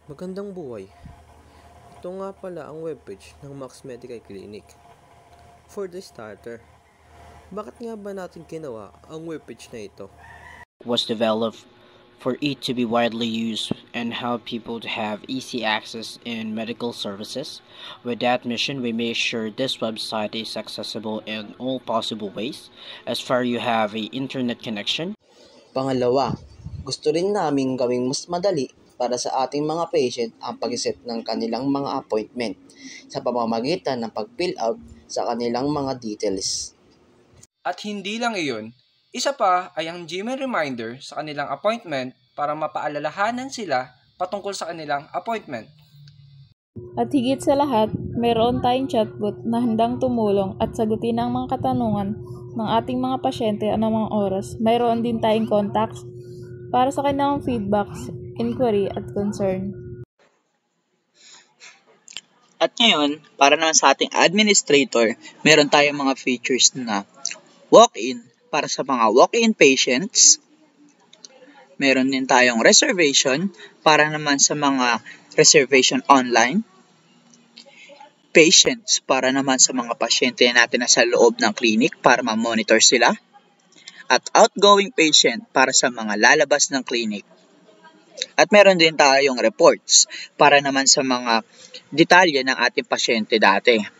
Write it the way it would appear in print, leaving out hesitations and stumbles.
Magandang buhay. Ito nga pala ang webpage ng Max Medical Clinic. For the starter, bakit nga ba natin ginawa ang webpage na ito? Was developed for it to be widely used and help people to have easy access in medical services. With that mission, we make sure this website is accessible in all possible ways. As far you have a internet connection. Pangalawa, gusto rin naming gawing mas madali para sa ating mga patient ang pag-set ng kanilang mga appointment sa pamamagitan ng pag-fill out sa kanilang mga details. At hindi lang iyon, isa pa ay ang Gmail reminder sa kanilang appointment para mapaalalahanan sila patungkol sa kanilang appointment. At higit sa lahat, mayroon tayong chatbot na handang tumulong at sagutin ang mga katanungan ng ating mga pasyente anumang oras. Mayroon din tayong contacts para sa kanilang feedbacks, inquiry at concern. At ngayon, para naman sa ating administrator, meron tayong mga features na walk-in para sa mga walk-in patients. Meron din tayong reservation para naman sa mga reservation online. Patients para naman sa mga pasyente natin na sa loob ng clinic para ma-monitor sila. At outgoing patient para sa mga lalabas ng clinic. At meron din tayong reports para naman sa mga detalye ng ating pasyente dati.